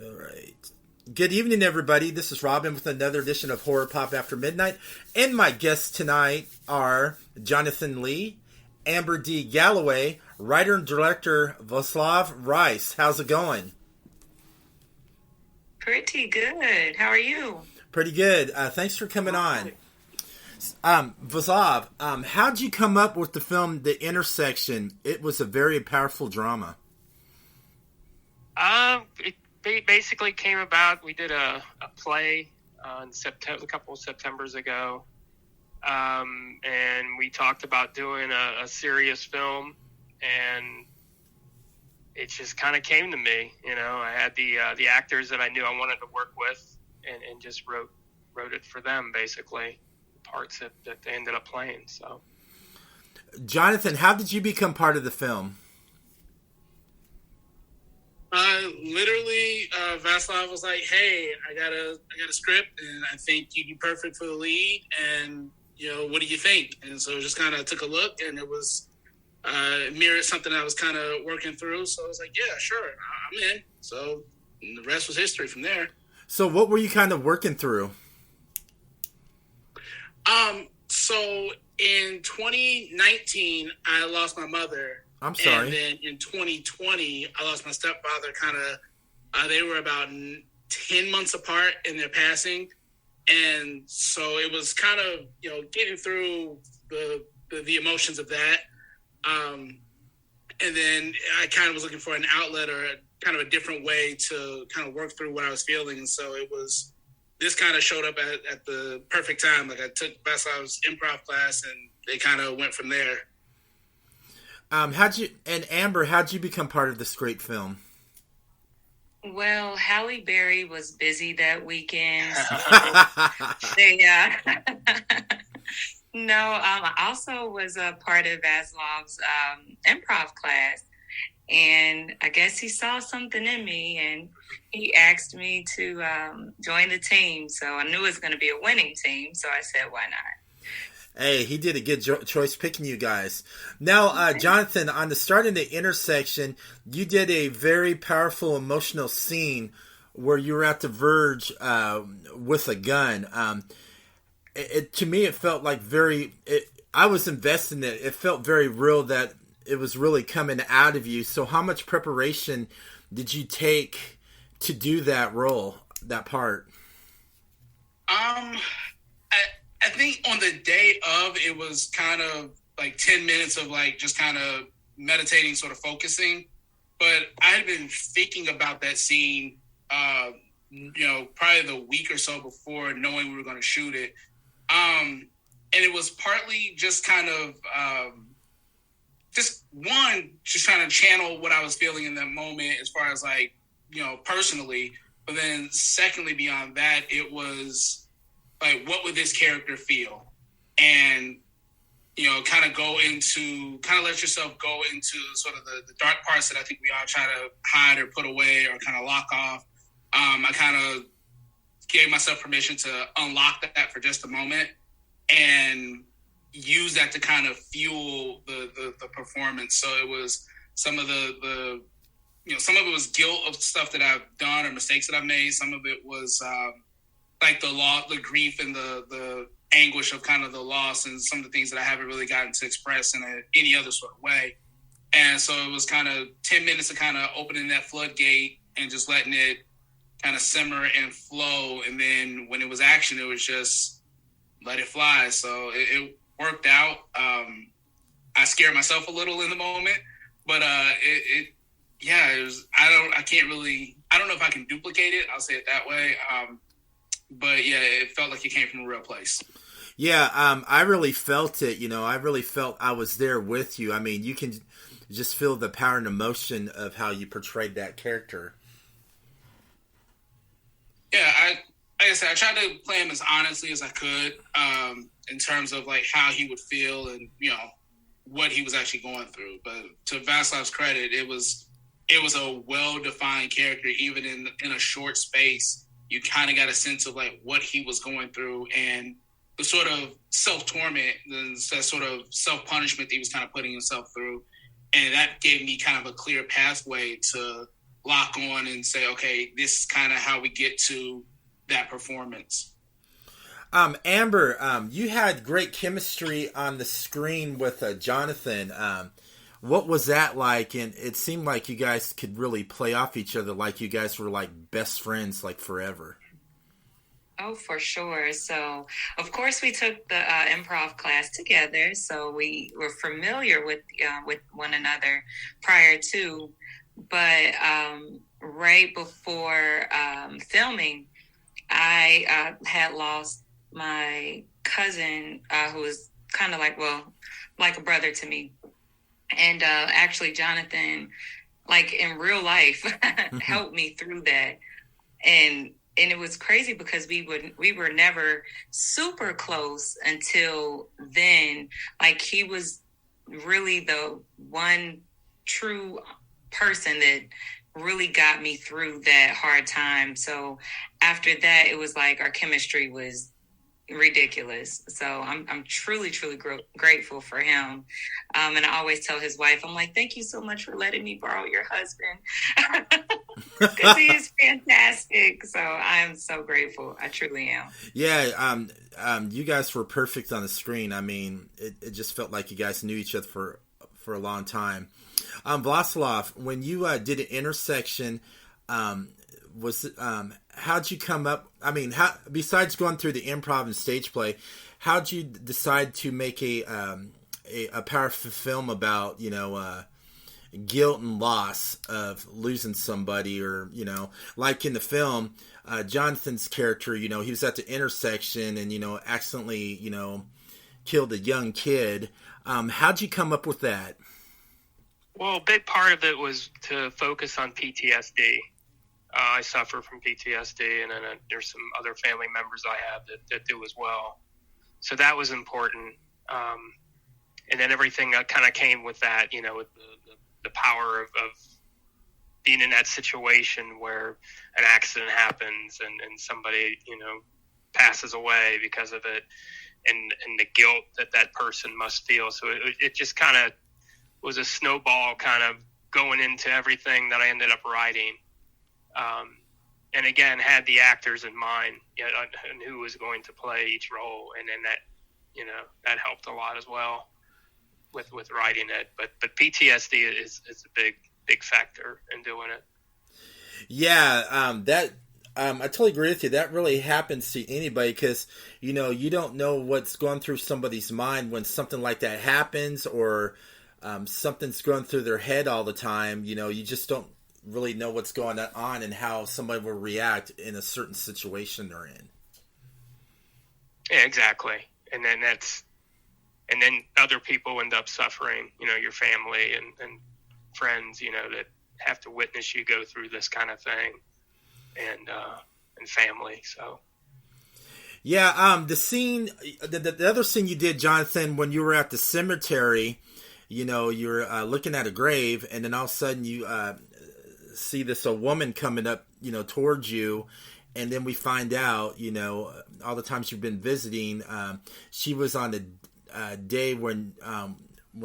All right. Good evening, everybody. This is Robin with another edition of Horror Pop After Midnight. And my guests tonight are Johnathan Lee, Amber D. Galloway, writer and director Vaslav Rice. How's it going? Pretty good. How are you? Pretty good. Thanks for coming on. Vaslav, how'd you come up with the film The Intersection? It was a very powerful drama. It basically came about. We did a play in September, a couple of Septembers ago, and we talked about doing a serious film, and it just kind of came to me. You know, I had the actors that I knew I wanted to work with, and just wrote it for them, basically, parts that they ended up playing. So, Johnathan, how did you become part of the film? Literally, Vaslav was like, "Hey, I got a script, and I think you'd be perfect for the lead. And what do you think?" And so just kind of took a look, and it was mirrored something I was kind of working through. So I was like, "Yeah, sure, I'm in." So the rest was history from there. So what were you kind of working through? So in 2019, I lost my mother. I'm sorry. And then in 2020, I lost my stepfather. They were about 10 months apart in their passing. And so it was kind of, getting through the emotions of that. And then I kind of was looking for an outlet or kind of a different way to kind of work through what I was feeling. And so this kind of showed up at the perfect time. Like I took Vaslav's improv class and they kind of went from there. How'd you become part of this great film? Well, Halle Berry was busy that weekend. So I also was a part of Vaslav's improv class, and I guess he saw something in me, and he asked me to join the team. So I knew it was going to be a winning team, so I said, why not? Hey, he did a good choice picking you guys. Now, Johnathan, on the start of The Intersection, you did a very powerful emotional scene where you were at the verge with a gun. To me, it felt like I was invested in it. It felt very real that it was really coming out of you. So how much preparation did you take to do that role, that part? I think on the day of, it was kind of like 10 minutes of like just kind of meditating, sort of focusing. But I had been thinking about that scene, probably the week or so before, knowing we were going to shoot it. And it was partly just kind of just trying to channel what I was feeling in that moment as far as like, personally. But then secondly, beyond that, it was like, what would this character feel? And, kind of let yourself go into sort of the dark parts that I think we all try to hide or put away or kind of lock off. I kind of gave myself permission to unlock that for just a moment and use that to kind of fuel the performance. So it was some of some of it was guilt of stuff that I've done or mistakes that I've made. Some of it was, like the grief and the anguish of kind of the loss and some of the things that I haven't really gotten to express in any other sort of way. And so it was kind of 10 minutes of kind of opening that floodgate and just letting it kind of simmer and flow. And then when it was action, it was just let it fly. So it worked out. I scared myself a little in the moment, but it was, I don't know if I can duplicate it. I'll say it that way. But yeah, it felt like it came from a real place. Yeah, I really felt it. I really felt I was there with you. I mean, you can just feel the power and emotion of how you portrayed that character. Yeah, like I said, I tried to play him as honestly as I could in terms of like how he would feel and what he was actually going through. But to Vaslav's credit, it was a well-defined character, even in a short space. You kind of got a sense of like what he was going through and the sort of self-torment, that sort of self-punishment that he was kind of putting himself through. And that gave me kind of a clear pathway to lock on and say, okay, this is kind of how we get to that performance. Amber, you had great chemistry on the screen with Johnathan. What was that like? And it seemed like you guys could really play off each other, like you guys were like best friends, like forever. Oh, for sure. So, of course, we took the improv class together, so we were familiar with one another prior to. But right before filming, I had lost my cousin, who was kind of like a brother to me, and actually, Johnathan, like in real life, helped me through that, and it was crazy because we were never super close until then. Like, he was really the one true person that really got me through that hard time. So after that, it was like our chemistry was ridiculous. So I'm truly grateful for him. And I always tell his wife, I'm like, thank you so much for letting me borrow your husband, because he is fantastic. So I am so grateful. I truly am. Yeah, you guys were perfect on the screen. I mean, it just felt like you guys knew each other for a long time. Vaslav, when you did an intersection, how'd you come up? I mean, besides going through the improv and stage play, how'd you decide to make a powerful film about, guilt and loss of losing somebody, or, like in the film, Jonathan's character, he was at the intersection and, accidentally, killed a young kid. How'd you come up with that? Well, a big part of it was to focus on PTSD. I suffer from PTSD, and then there's some other family members I have that do as well. So that was important. And then everything that kind of came with that, with the power of being in that situation where an accident happens and somebody, passes away because of it, and the guilt that person must feel. So it just kind of was a snowball kind of going into everything that I ended up writing. And again, had the actors in mind, and who was going to play each role. And then that, that helped a lot as well with writing it. But PTSD is a big factor in doing it. Yeah. I totally agree with you. That really happens to anybody, because, you don't know what's going through somebody's mind when something like that happens, or something's going through their head all the time. You just don't really know what's going on and how somebody will react in a certain situation they're in. Yeah, exactly. And then other people end up suffering, your family and friends, that have to witness you go through this kind of thing, and family. So. Yeah. The scene, the other scene you did, Johnathan, when you were at the cemetery, you're looking at a grave, and then all of a sudden you see this woman coming up, towards you, and then we find out, all the times you've been visiting, she was on the day when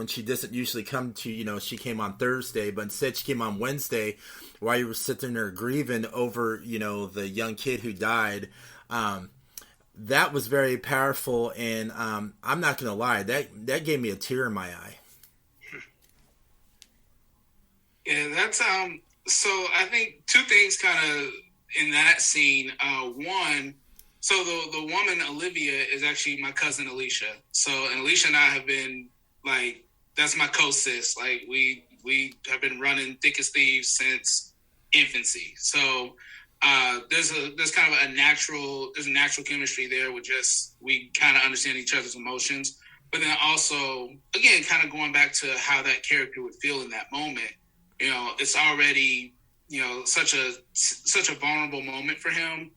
she doesn't usually come to, she came on Thursday, but instead she came on Wednesday while you were sitting there grieving over, the young kid who died. That was very powerful, and I'm not going to lie, that gave me a tear in my eye. Yeah, that's so I think two things kind of in that scene. One, so the woman Olivia is actually my cousin Alicia. So, and Alicia and I have been like, that's my co-sis. Like we have been running thick as thieves since infancy. So there's kind of a natural chemistry there with just, we kind of understand each other's emotions. But then also, again, kind of going back to how that character would feel in that moment. It's already, such a vulnerable moment for him.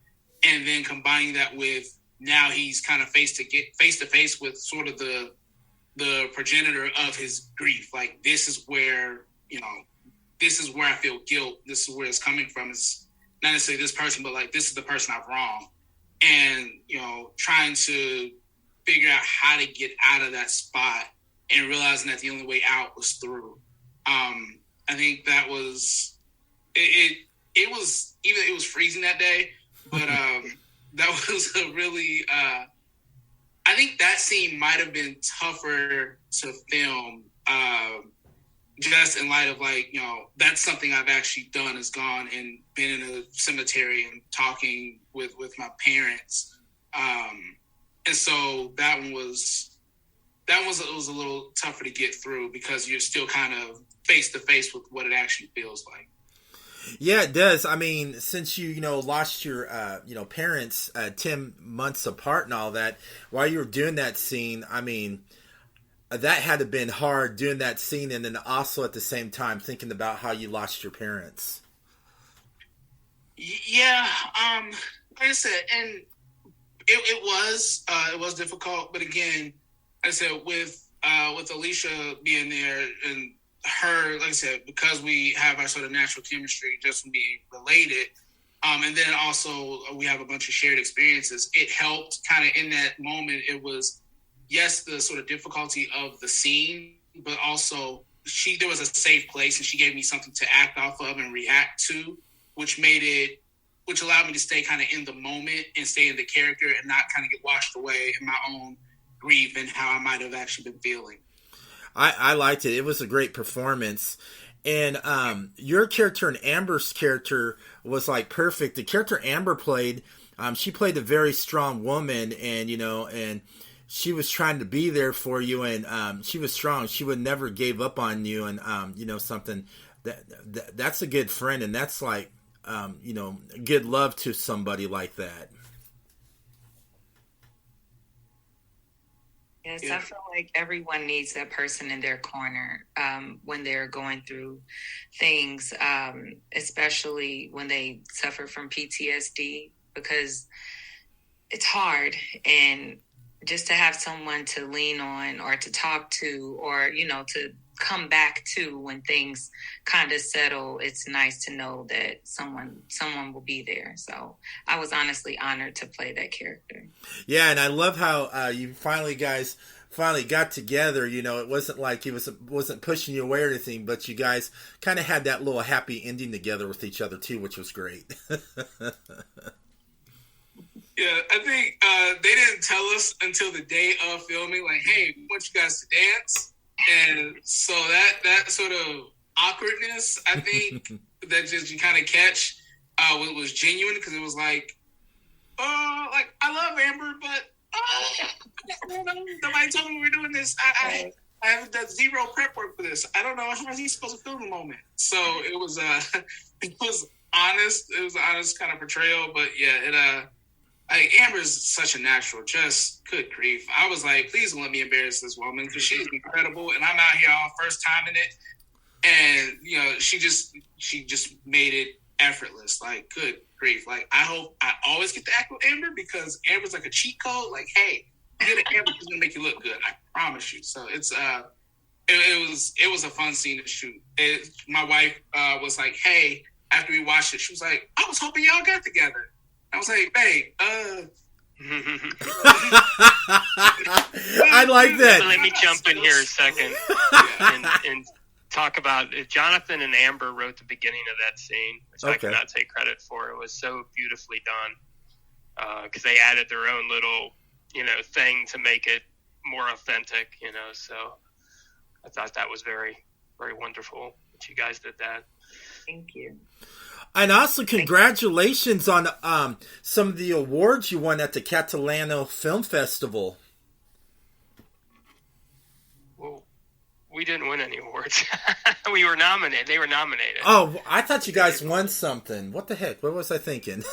And then combining that with, now he's kind of face to face with sort of the progenitor of his grief. Like, this is where I feel guilt. This is where it's coming from. It's not necessarily this person, but like, this is the person I've wronged. And, trying to figure out how to get out of that spot, and realizing that the only way out was through. I think that was it was, even it was freezing that day, but that was a really I think that scene might have been tougher to film, just in light of, like, you know, that's something I've actually done, is gone and been in a cemetery and talking with my parents. And so it was a little tougher to get through, because you're still kind of face to face with what it actually feels like. Yeah, it does. I mean, since you lost your parents 10 months apart and all that, while you were doing that scene, I mean, that had to have been hard, doing that scene, and then also at the same time thinking about how you lost your parents. Yeah, like I said, and it was difficult, but again, like I said, with Alicia being there, and her, like I said, because we have our sort of natural chemistry just from being related, and then also we have a bunch of shared experiences, it helped kind of in that moment. It was, yes, the sort of difficulty of the scene, but also there was a safe place, and she gave me something to act off of and react to, which allowed me to stay kind of in the moment and stay in the character and not kind of get washed away in my own grief and how I might have actually been feeling. I liked it. It was a great performance. And your character and Amber's character was like perfect. The character Amber played, she played a very strong woman, and and she was trying to be there for you, and she was strong. She would never give up on you, and something that's a good friend, and that's like good love to somebody like that. Yes, I feel like everyone needs that person in their corner when they're going through things, especially when they suffer from PTSD, because it's hard. And just to have someone to lean on or to talk to, or, to come back to when things kind of settle, it's nice to know that someone will be there. So I was honestly honored to play that character. Yeah, and I love how you guys finally got together. It wasn't like he wasn't pushing you away or anything, but you guys kind of had that little happy ending together with each other too, which was great. Yeah, I think they didn't tell us until the day of filming, like, hey, we want you guys to dance. And so that sort of awkwardness, I think, that just you kind of catch, was genuine, because it was like, I love Amber, but nobody told me we were doing this. I haven't done zero prep work for this. I don't know how he's supposed to feel in the moment. So it was honest. It was an honest kind of portrayal, but yeah, Amber's such a natural, just good grief. I was like, please don't let me embarrass this woman, because she's incredible, and I'm out here all first time in it, and she just made it effortless. Like, good grief. Like, I hope I always get to act with Amber, because Amber's like a cheat code. Like, hey, you get an Amber, she's gonna make you look good. I promise you. So it's it was a fun scene to shoot. My wife was like, hey, after we watched it, she was like, I was hoping y'all got together. I was like, babe, I like that. Let me jump in here a second and talk about it. Johnathan and Amber wrote the beginning of that scene, which I cannot take credit for. It was so beautifully done, because they added their own little, thing to make it more authentic, So I thought that was very, very wonderful that you guys did that. Thank you. And also, congratulations on some of the awards you won at the Catalano Film Festival. Well, we didn't win any awards. We were nominated. They were nominated. Oh, I thought you guys won something. What the heck? What was I thinking?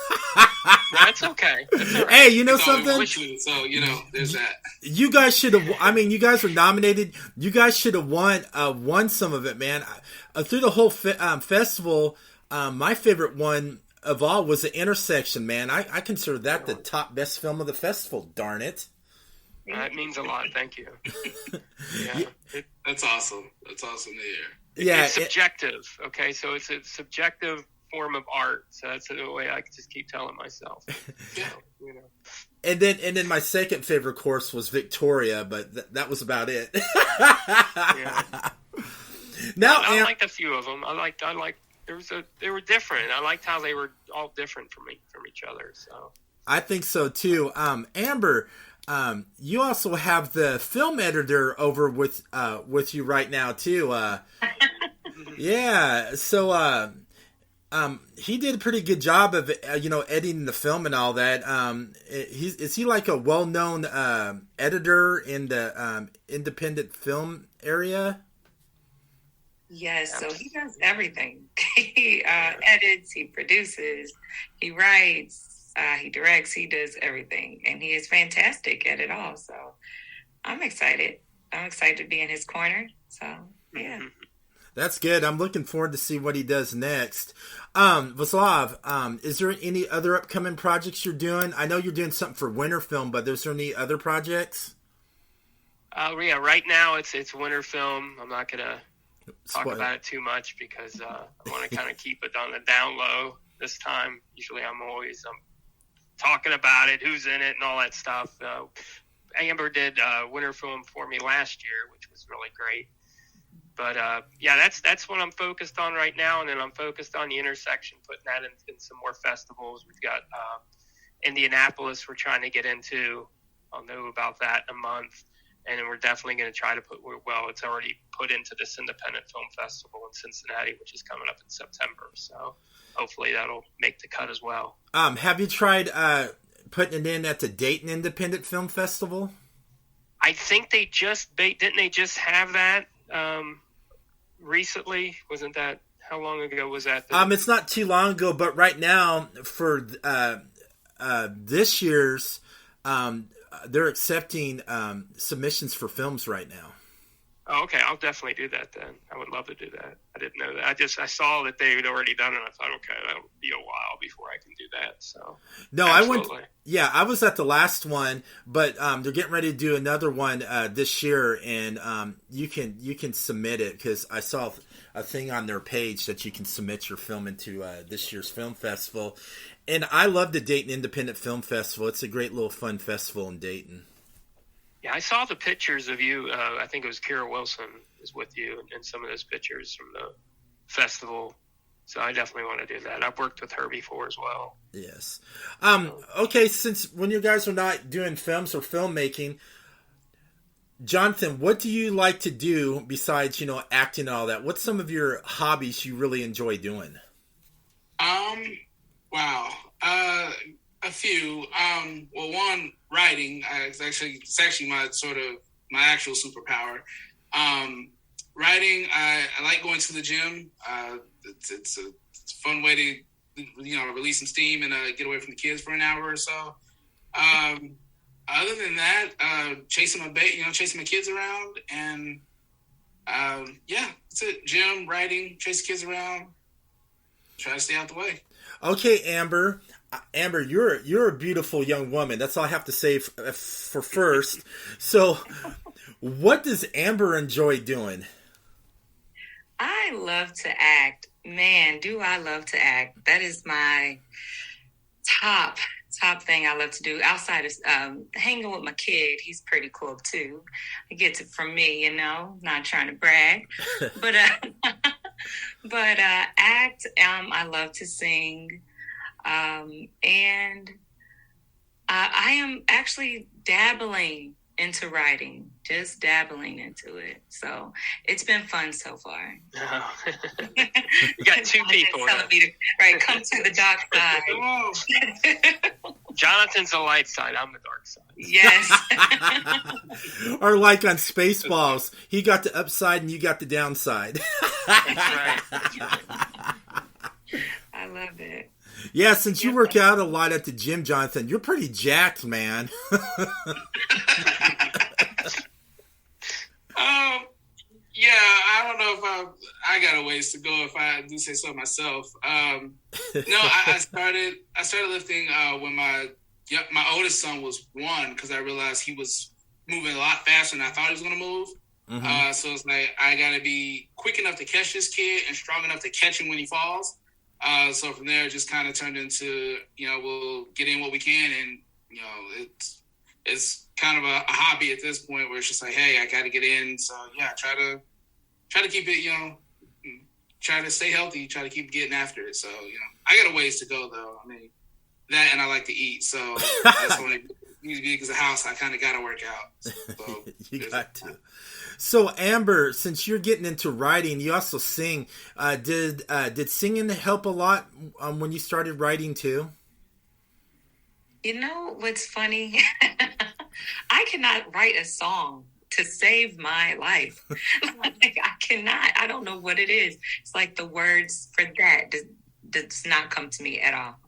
That's okay. That's all right. Hey, you know something? So, there's that. You guys should have, you guys were nominated. You guys should have won some of it, man. Through the whole festival, my favorite one of all was The Intersection, man. I consider that the top best film of the festival, darn it. That means a lot. Thank you. Yeah. That's awesome. That's awesome to hear. Yeah, it's subjective, okay? So it's a subjective form of art. So that's the way I just keep telling myself. Yeah. So, And then my second favorite course was Victoria, but that was about it. Yeah. Now I liked a few of them. I liked they were different. I liked how they were all different from each other. So I think so too. Amber, you also have the film editor over with you right now too. Yeah. So he did a pretty good job of editing the film and all that. Is he like a well-known editor in the independent film area? Yes, so he does everything. He edits, he produces, he writes, he directs, he does everything. And he is fantastic at it all. So I'm excited. I'm excited to be in his corner. So, yeah. That's good. I'm looking forward to see what he does next. Vaslav, is there any other upcoming projects you're doing? I know you're doing something for Winter Film, but is there any other projects? Yeah, right now it's Winter Film. I'm not going to talk about it too much because I want to kind of keep it on the down low this time. Usually I'm always talking about it, who's in it, and all that stuff. Amber did Winter Film for me last year, which was really great. But yeah, that's what I'm focused on right now, and then I'm focused on the intersection, putting that in some more festivals. We've got Indianapolis we're trying to get into. I'll know about that in a month. And then we're definitely going to try to it's already put into this Independent Film Festival in Cincinnati, which is coming up in September. So hopefully that'll make the cut as well. Have you tried putting it in at the Dayton Independent Film Festival? I think didn't they just have that recently? Wasn't that, how long ago was that? It's not too long ago, but right now for this year's, they're accepting submissions for films right now. Oh, okay. I'll definitely do that then. I would love to do that. I didn't know that. I saw that they had already done it. I thought, okay, that'll be a while before I can do that. So no, absolutely. I was at the last one, but they're getting ready to do another one this year, and you can submit it because I saw a thing on their page that you can submit your film into this year's film festival. And I love the Dayton Independent Film Festival. It's a great little fun festival in Dayton. Yeah, I saw the pictures of you. I think it was Kira Wilson is with you in some of those pictures from the festival. So I definitely want to do that. I've worked with her before as well. Yes. Okay, since when you guys are not doing films or filmmaking, Johnathan, what do you like to do besides, acting and all that? What's some of your hobbies you really enjoy doing? Wow. A few. Well, one, writing. It's actually my actual superpower. Writing. I like going to the gym. It's a fun way to release some steam and get away from the kids for an hour or so. Other than that, chasing my kids around, and that's it. Gym, writing, chase the kids around. Try to stay out the way. Okay, Amber. Amber, you're a beautiful young woman. That's all I have to say for first. So, what does Amber enjoy doing? I love to act. Man, do I love to act. That is my top thing I love to do outside of hanging with my kid. He's pretty cool too. He gets it from me, not trying to brag. But act, I love to sing. And I am actually dabbling into writing, just dabbling into it. So it's been fun so far. Oh. You got two people. Telling me to come to the dark side. Jonathan's the light side. I'm the dark side. Yes. Or like on Spaceballs, he got the upside and you got the downside. That's right. I love it. Yeah, since you work out a lot at the gym, Johnathan, you're pretty jacked, man. Yeah, I don't know if I got a ways to go if I do say so myself. No, I started lifting when my oldest son was 1 because I realized he was moving a lot faster than I thought he was going to move. Mm-hmm. So it's like I got to be quick enough to catch this kid and strong enough to catch him when he falls. So from there, it just kind of turned into, we'll get in what we can. And, it's kind of a hobby at this point where it's just like, hey, I got to get in. So, yeah, try to keep it, try to stay healthy, try to keep getting after it. So, I got a ways to go though. I mean, that and I like to eat. So that's when it needs to be because the house, I kind of got to work out. So, you got to. So Amber, since you're getting into writing, you also sing. Did singing help a lot when you started writing too? You know what's funny? I cannot write a song to save my life. Like, I cannot. I don't know what it is. It's like the words for that does not come to me at all.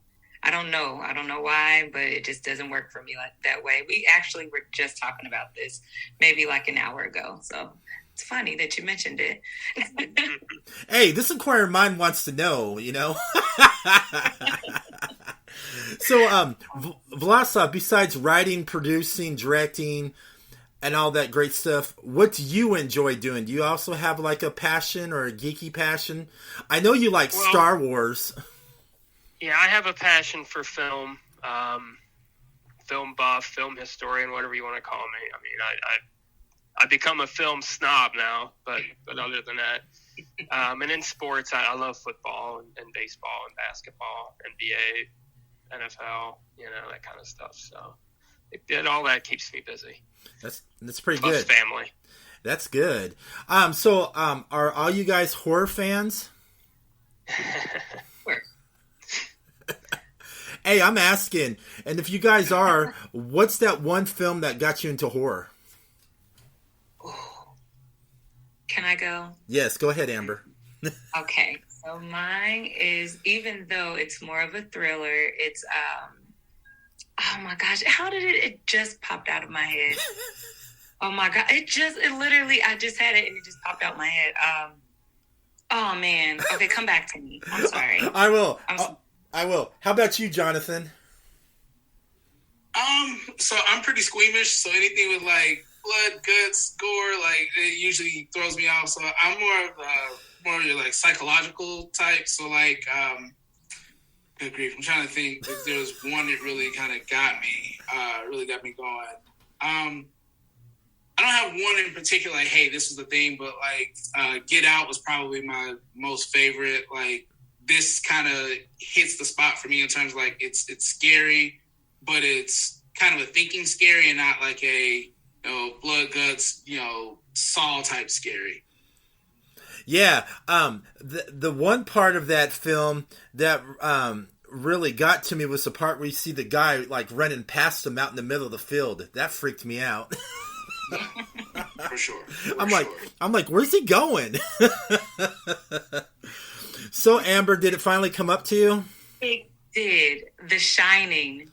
I don't know. I don't know why, but it just doesn't work for me like that way. We actually were just talking about this maybe like an hour ago. So it's funny that you mentioned it. Hey, this inquiring mind wants to know, So, Vaslav, besides writing, producing, directing, and all that great stuff, what do you enjoy doing? Do you also have like a passion or a geeky passion? I know you like Star Wars. Yeah, I have a passion for film, film buff, film historian, whatever you want to call me. I mean, I become a film snob now, but other than that, and in sports, I love football and baseball and basketball, NBA, NFL, that kind of stuff. So all that keeps me busy. That's pretty Plus good. Family. That's good. So are all you guys horror fans? Hey, I'm asking, and if you guys are, what's that one film that got you into horror? Can I go? Yes, go ahead, Amber. Okay, so mine is, even though it's more of a thriller, it's oh my gosh, how did it just popped out of my head? Oh my god, it literally, I just had it and it just popped out my head. Oh man, okay, come back to me. I'm sorry. I will. I will. How about you, Johnathan? So I'm pretty squeamish, so anything with like blood, guts, gore, like it usually throws me off. So I'm more of your like psychological type. So like, good grief, I'm trying to think if there was one that really kind of got me going. I don't have one in particular, like, hey, this is the thing, but like, Get Out was probably my most favorite. Like, this kind of hits the spot for me in terms of like it's scary, but it's kind of a thinking scary and not like a blood guts Saw type scary. Yeah, the one part of that film that really got to me was the part where you see the guy like running past him out in the middle of the field. That freaked me out. For sure. I'm like, where's he going? So, Amber, did it finally come up to you? It did. The Shining.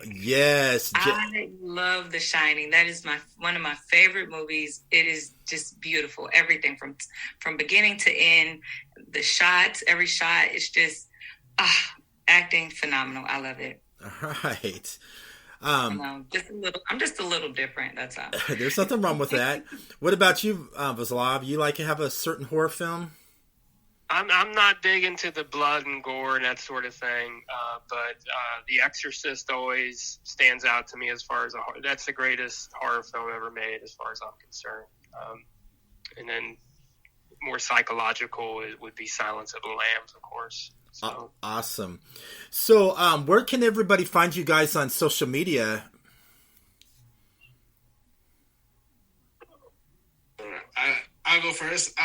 Yes. I love The Shining. That is one of my favorite movies. It is just beautiful. Everything from beginning to end, the shots, every shot, it's just acting phenomenal. I love it. All right. I'm just a little different. That's all. There's nothing wrong with that. What about you, Vaslav? You like to have a certain horror film? I'm not big into the blood and gore and that sort of thing, but The Exorcist always stands out to me as far as that's the greatest horror film ever made, as far as I'm concerned. And then more psychological, it would be Silence of the Lambs, of course. So. Awesome. So, where can everybody find you guys on social media? I'll go first.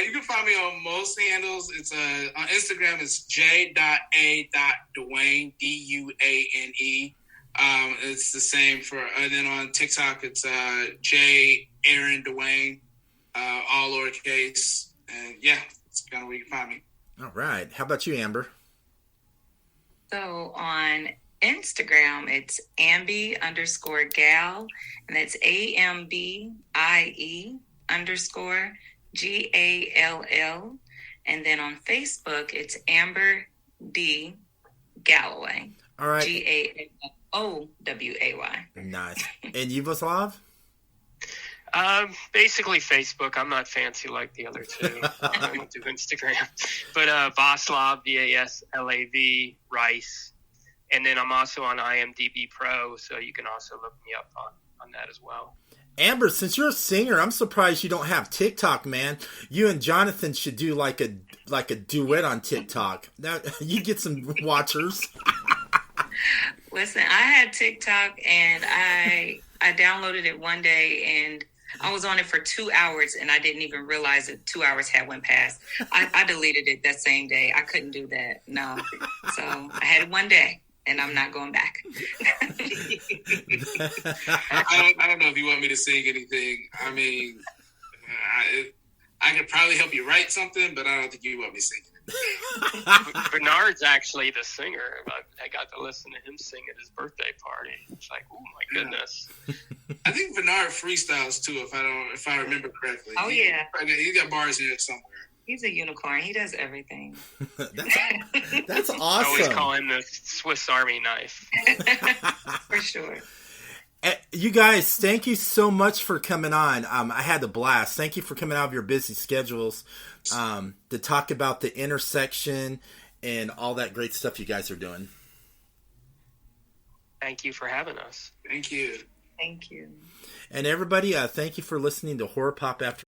You can find me on most handles. It's on Instagram. It's j.a.duane, Duane. It's the same and then on TikTok, it's J Aaron Duane, all lowercase. And yeah, that's kind of where you can find me. All right. How about you, Amber? So on Instagram, it's Ambi_Gal, and that's AMBIE_GALL. And then on Facebook, it's Amber D. Galloway. All right. GALOWAY. Nice. And you, Vaslav? Basically Facebook. I'm not fancy like the other two. I don't do Instagram. But Vaslav, VASLAV, Rice. And then I'm also on IMDb Pro, so you can also look me up on that as well. Amber, since you're a singer, I'm surprised you don't have TikTok, man. You and Johnathan should do like a duet on TikTok. Now you get some watchers. Listen, I had TikTok and I downloaded it one day and I was on it for 2 hours and I didn't even realize that 2 hours had went past. I deleted it that same day. I couldn't do that. No. So I had it one day and I'm not going back. I don't know if you want me to sing anything. I mean, I could probably help you write something, but I don't think you want me singing. Bernard's actually the singer. I got to listen to him sing at his birthday party. It's like, oh my goodness. I think Bernard freestyles too, if I remember correctly. Oh yeah, he got bars in it somewhere. He's a unicorn. He does everything. That's awesome. I always call him the Swiss Army knife. For sure. You guys, thank you so much for coming on. I had a blast. Thank you for coming out of your busy schedules to talk about the intersection and all that great stuff you guys are doing. Thank you for having us. Thank you. Thank you. And everybody, thank you for listening to Horror Pop After